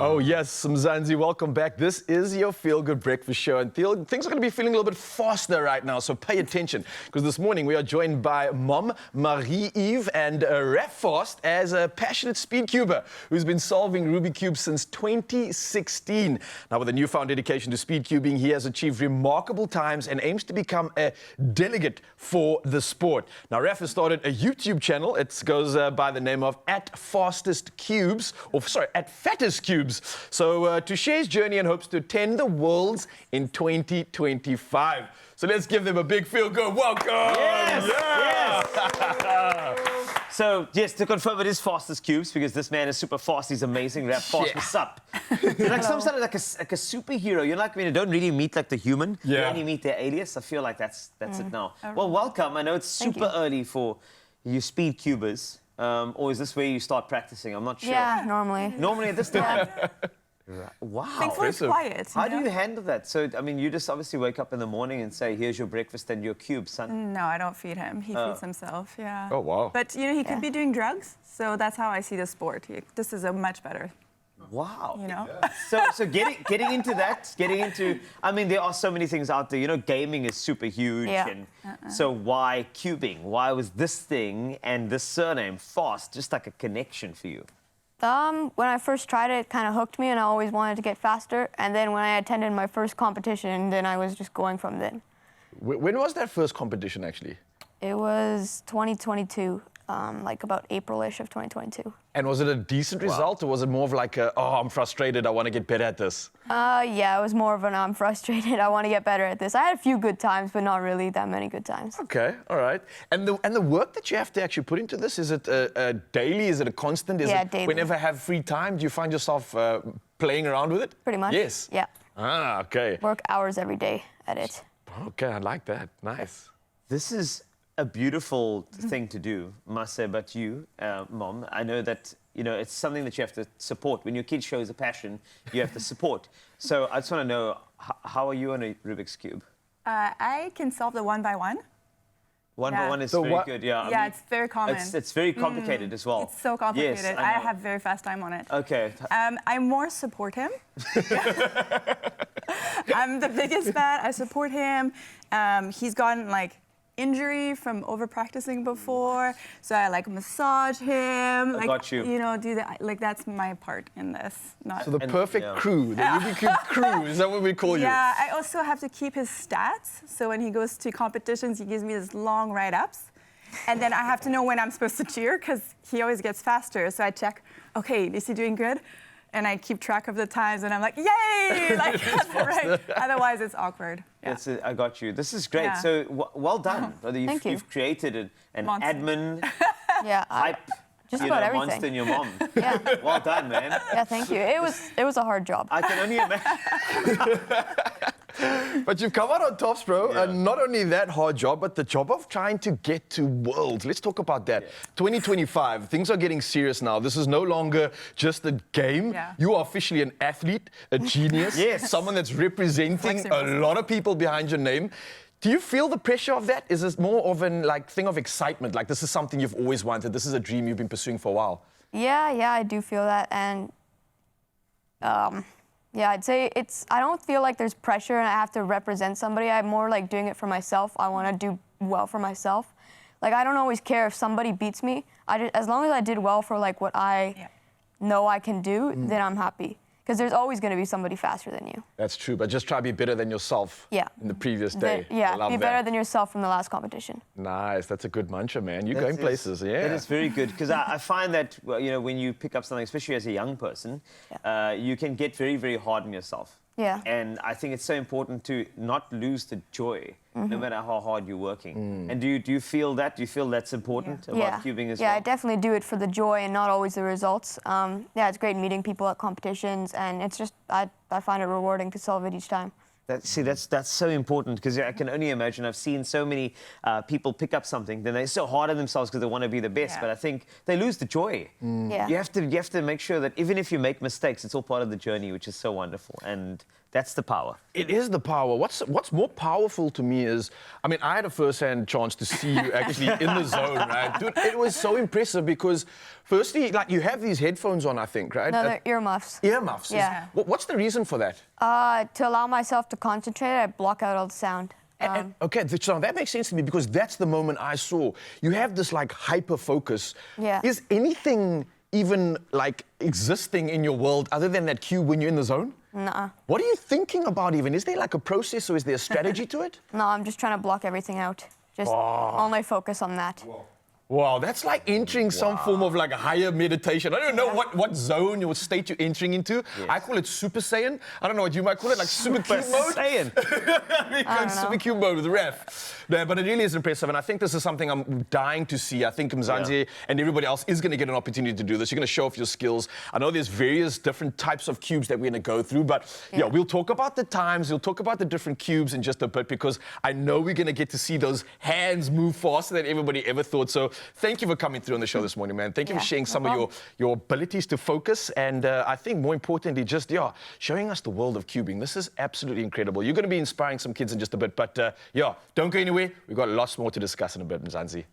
Oh, yes, Mzansi, welcome back. This is your Feel Good Breakfast Show, and things are going to be feeling a little bit faster right now, so pay attention, because this morning we are joined by Mom Marie-Eve and Raph Fast as a passionate speed cuber who's been solving Rubik cubes since 2016. Now, with a newfound dedication to speed cubing, he has achieved remarkable times and aims to become a delegate for the sport. Now, Raph has started a YouTube channel. It goes by the name of @Fattest Cubes. So to share his journey and hopes to attend the Worlds in 2025. So let's give them a big feel-good welcome. Yes, yeah. So, yes, to confirm, it is Fastest Cubes, because this man is super fast. He's amazing. Raph Fast, what's up? You're like some sort of like a superhero. You're like, when you don't really meet like the human, you only meet their alias. I feel like that's it now. Well, welcome. I know it's super early for you speed cubers. Or is this where you start practicing? I'm not sure. Yeah, normally. Normally at this time? Wow. Thankfully it's quiet. How do you handle that? So, I mean, you just obviously wake up in the morning and say, here's your breakfast and your cube, son. No, I don't feed him. He feeds himself, yeah. Oh, wow. But, you know, he could be doing drugs, so that's how I see the sport. This is a much better, Wow. you know? So getting into that, I mean, there are so many things out there. You know, gaming is super huge. Yeah. And so why cubing? Why was this thing and this surname, Fast, just like a connection for you? When I first tried it kind of hooked me, and I always wanted to get faster. And then when I attended my first competition, then I was just going from then. When was that first competition, actually? It was 2022, like about April-ish of 2022. And was it a decent result, or was it more of like a, oh, I'm frustrated, I want to get better at this? Yeah, it was more of an I'm frustrated, I want to get better at this. I had a few good times, but not really that many good times. Okay, all right. And the work that you have to actually put into this, is it daily? Is it a constant? Is Yeah, it daily. whenever you have free time? Do you find yourself playing around with it? Pretty much. Yes. Yeah. Ah, okay. Work hours every day at it. Okay, I like that. Nice. This is a beautiful thing to do, must say, but you, Mom, I know that, you know, it's something that you have to support. When your kid shows a passion, you have to support. So I just want to know, how are you on a Rubik's Cube? I can solve the one by one. One by one is So very what- good, yeah. I Yeah, mean, it's very common. It's very complicated as well. It's so complicated. Yes, I know. have very fast time on it. Okay. I more support him. I'm the biggest fan. I support him. He's gotten like injury from over practicing before, so I like massage him. Like, got you. You know, do that. Like that's my part in this. Not. So the perfect yeah. crew, the Rubik Cube crew, is that what we call you? Yeah, I also have to keep his stats. So when he goes to competitions, he gives me these long write-ups. And then I have to know when I'm supposed to cheer, because he always gets faster. So I check, okay, is he doing good? And I keep track of the times, and I'm like, yay! Like, right. Otherwise, it's awkward. Yeah. That's it, I got you. This is great. Yeah. So well done. Thank you. You've created an Monster. admin Yeah. hype, Just you about know, everything. monster in your mom. Yeah. Well done, man. Yeah, thank you. It was a hard job. I can only imagine. But you've come out on tops, bro. Yeah. And not only that hard job, but the job of trying to get to Worlds. Let's talk about that. 2025, things are getting serious now. This is no longer just a game. Yeah. You are officially an athlete, a genius, Yes. someone that's representing Flexing a muscles. lot of people behind your name. Do you feel the pressure of that? Is this more of an thing of excitement? Like, this is something you've always wanted. This is a dream you've been pursuing for a while. Yeah, I do feel that, and yeah, I'd say I don't feel like there's pressure and I have to represent somebody. I'm more like doing it for myself. I want to do well for myself. Like, I don't always care if somebody beats me. As long as I did well for like what I know I can do, then I'm happy. Because there's always going to be somebody faster than you. That's true, but just try to be better than yourself in the previous day. I love be that. better than yourself from the last competition. Nice, that's a good mantra, man. You're going places, yeah. That is very good, because I find that, well, you know, when you pick up something, especially as a young person, you can get very, very hard on yourself. Yeah. And I think it's so important to not lose the joy, no matter how hard you're working. And do you feel that? Do you feel that's important about cubing as well? Yeah, I definitely do it for the joy and not always the results. Yeah, it's great meeting people at competitions, and it's just, I find it rewarding to solve it each time. That's so important, because I can only imagine. I've seen so many people pick up something, then they're so hard on themselves because they want to be the best, but I think they lose the joy. Yeah. You have to make sure that even if you make mistakes, it's all part of the journey, which is so wonderful. And That's the power. It is the power. What's more powerful to me is, I mean, I had a first-hand chance to see you actually in the zone, right? Dude, it was so impressive because, firstly, like, you have these headphones on, I think, right? No, they're earmuffs. Earmuffs? Yeah. What's the reason for that? To allow myself to concentrate, I block out all the sound. Okay, so that makes sense to me because that's the moment I saw. You have this, like, hyper-focus. Yeah. Is anything even, like, existing in your world other than that cube when you're in the zone? Nuh-uh. What are you thinking about even? Is there like a process or is there a strategy to it? No, I'm just trying to block everything out. Just only focus on that. Wow, that's like entering some form of like a higher meditation. I don't know what zone or state you're entering into. Yes. I call it Super Saiyan. I don't know what you might call it, like Super Cube mode. Saiyan. Super Cube mode with Raph. No, but it really is impressive, and I think this is something I'm dying to see. I think Mzansi and everybody else is going to get an opportunity to do this. You're going to show off your skills. I know there's various different types of cubes that we're going to go through, but we'll talk about the times, we'll talk about the different cubes in just a bit, because I know we're going to get to see those hands move faster than everybody ever thought. So thank you for coming through on the show this morning, man. Thank you for sharing some of your abilities to focus, and I think more importantly, just showing us the world of cubing. This is absolutely incredible. You're going to be inspiring some kids in just a bit, but don't go anywhere. We've got lots more to discuss in a bit, Mzansi.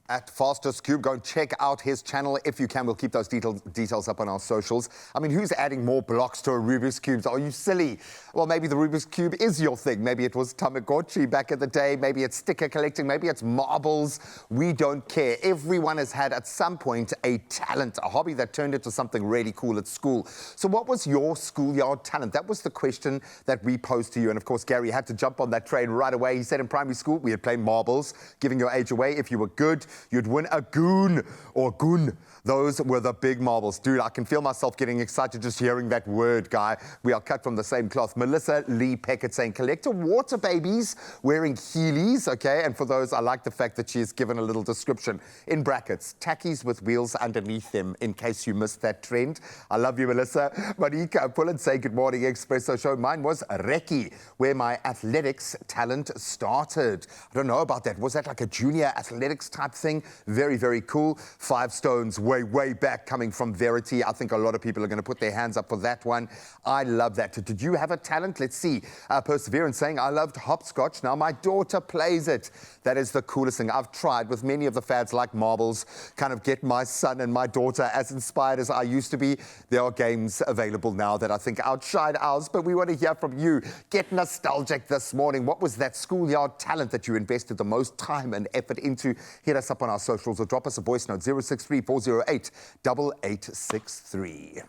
At Fastest Cube, go and check out his channel if you can. We'll keep those details up on our socials. I mean, who's adding more blocks to a Rubik's Cube? Are you silly? Well, maybe the Rubik's Cube is your thing. Maybe it was Tamagotchi back in the day. Maybe it's sticker collecting. Maybe it's marbles. We don't care. Everyone has had at some point a talent, a hobby that turned into something really cool at school. So what was your schoolyard talent? That was the question that we posed to you. And of course, Gary had to jump on that train right away. He said in primary school, we had played marbles, giving your age away. If you were good, you'd win a goon or goon. Those were the big marbles. Dude, I can feel myself getting excited just hearing that word, guy. We are cut from the same cloth. Melissa Lee Peckett saying, collect a water babies wearing Heelys, okay? And for those, I like the fact that she has given a little description in brackets, tackies with wheels underneath them in case you missed that trend. I love you, Melissa. Monica Pullen say, good morning, Expresso show. Mine was Recce, where my athletics talent started. I don't know about that. Was that like a junior athletics type thing? Very, very cool. 5 stones way back coming from Verity. I think a lot of people are going to put their hands up for that one. I love that. Did you have a talent? Let's see. Perseverance saying, I loved hopscotch. Now my daughter plays it. That is the coolest thing. I've tried with many of the fads like marbles, kind of get my son and my daughter as inspired as I used to be. There are games available now that I think outshine ours, but we want to hear from you. Get nostalgic this morning. What was that schoolyard talent that you invested the most time and effort into? Hit us up on our socials or drop us a voice note, 063-408-8863.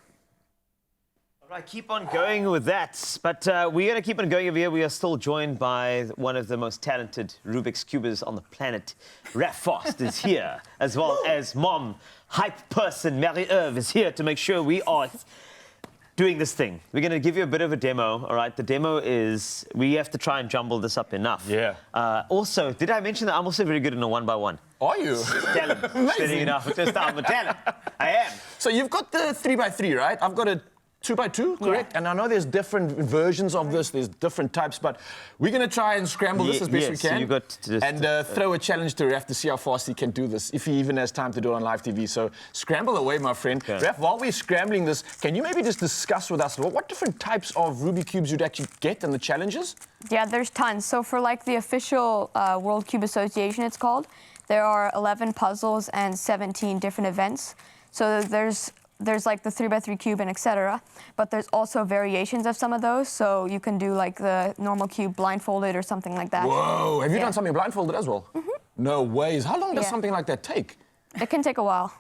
Right, keep on going with that. But we're going to keep on going over here. We are still joined by one of the most talented Rubik's Cubers on the planet. Raph Fast is here, as well as mom, hype person, Marie-Eve is here to make sure we are doing this thing. We're going to give you a bit of a demo, all right? The demo is, we have to try and jumble this up enough. Yeah. Also, did I mention that I'm also very good in a 1x1? Are you? Talent. Steady enough. Just I'm a talent. I am. So you've got the 3x3, right? I've got a 2x2, correct? Yeah. And I know there's different versions of this, there's different types, but we're going to try and scramble this as best we can. So you got to just, and throw a challenge to Raph to see how fast he can do this, if he even has time to do it on live TV. So scramble away, my friend. Okay. Raph, while we're scrambling this, can you maybe just discuss with us what different types of Rubik Cubes you'd actually get and the challenges? Yeah, there's tons. So for like the official World Cube Association, it's called, there are 11 puzzles and 17 different events. So there's like the 3x3 cube and etc. But there's also variations of some of those. So you can do like the normal cube blindfolded or something like that. Whoa, have you done something blindfolded as well? Mm-hmm. No ways. How long does something like that take? It can take a while.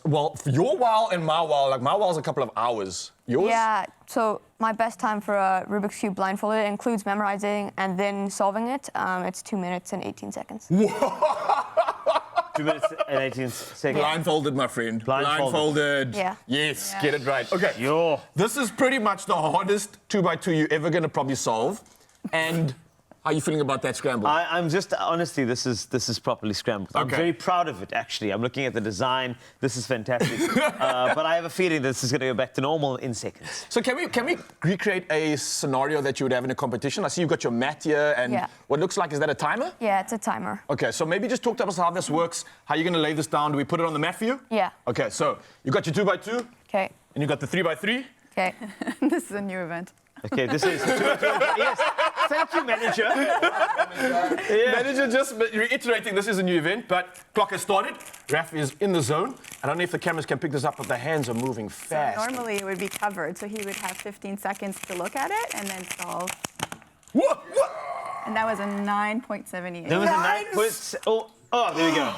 Well, your while and my while, like my while's a couple of hours. Yours? Yeah, so my best time for a Rubik's Cube blindfolded includes memorizing and then solving it. It's 2 minutes and 18 seconds. 2 minutes and 18 seconds. Blindfolded, my friend. Blindfolded. Yeah. Yes, get it right. Okay. Yo. This is pretty much the hardest 2x2 you're ever going to probably solve. And how are you feeling about that scramble? I'm just, honestly, this is properly scrambled. I'm very proud of it, actually. I'm looking at the design. This is fantastic. But I have a feeling this is going to go back to normal in seconds. So can we recreate a scenario that you would have in a competition? I see you've got your mat here and what looks like, is that a timer? Yeah, it's a timer. Okay, so maybe just talk to us how this works, how you're going to lay this down. Do we put it on the mat for you? Yeah. Okay, so you got your 2x2. Okay. And you got the 3x3. Okay. This is a new event. Okay, this is... Yes, thank you, manager. Manager, just reiterating, this is a new event, but clock has started. Raph is in the zone. I don't know if the cameras can pick this up, but the hands are moving fast. So normally it would be covered, so he would have 15 seconds to look at it and then solve. What? And that was a 9.78. There was a 9 points. Oh, there we go.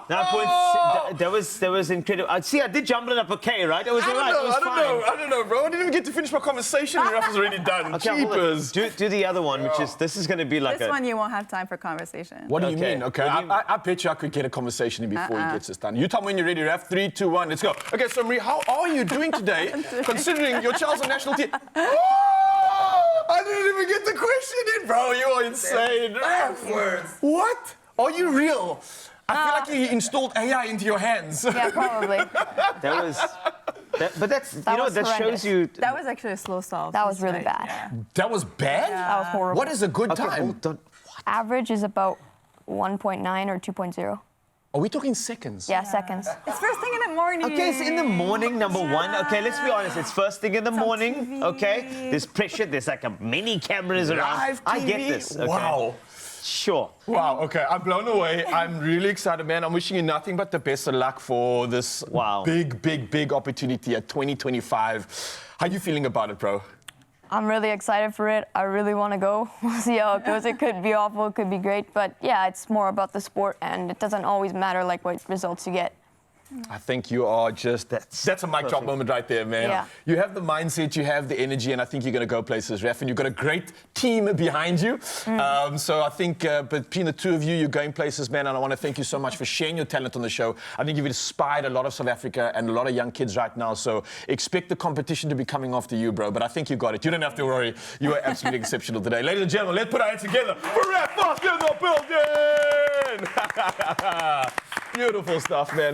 9 points. That was incredible. See, I did jumble it up okay, right? It was all right. It was fine. I don't know, bro. I didn't even get to finish my conversation and Raph was already done. Okay, hold on. Jeepers. Do the other one, which is, this is going to be like This one you won't have time for conversation. What do you Okay. mean? Okay, What do you- I bet you I could get a conversation in before he gets this done. You tell me when you're ready, Raph. 3, 2, 1, let's go. Okay, so Marie, how are you doing today, considering your child's on national team? I didn't even get the question in, bro. You are insane. What? Are you real? I feel like you installed AI into your hands. Yeah, probably. That was... but that's, That was that shows horrendous. you... That was actually a slow solve. That was He's really right, bad. yeah. That was bad? That was horrible. What is a good Okay, time? hold on. Average is about 1.9 or 2.0. Are we talking seconds? Yeah, seconds. It's first thing in the morning. Okay, it's in the morning, number one. Okay, let's be honest. It's first thing in the morning. TV. Okay, there's pressure. There's like many cameras around. Live I get TV? this. Okay. Wow. Sure. Wow, okay, I'm blown away. I'm really excited, man. I'm wishing you nothing but the best of luck for this big opportunity at 2025. How are you feeling about it, bro? I'm really excited for it. I really want to go. We'll see how it goes. It could be awful, it could be great. But yeah, it's more about the sport, and it doesn't always matter like what results you get. I think you are just... That's a mic drop moment right there, man. Yeah. You have the mindset, you have the energy, and I think you're going to go places, Raph, and you've got a great team behind you. So I think between the two of you, you're going places, man, and I want to thank you so much for sharing your talent on the show. I think you've inspired a lot of South Africa and a lot of young kids right now, so expect the competition to be coming after you, bro, but I think you got it. You don't have to worry. You are absolutely exceptional today. Ladies and gentlemen, let's put our hands together for Raph Fast in the building! Beautiful stuff, man.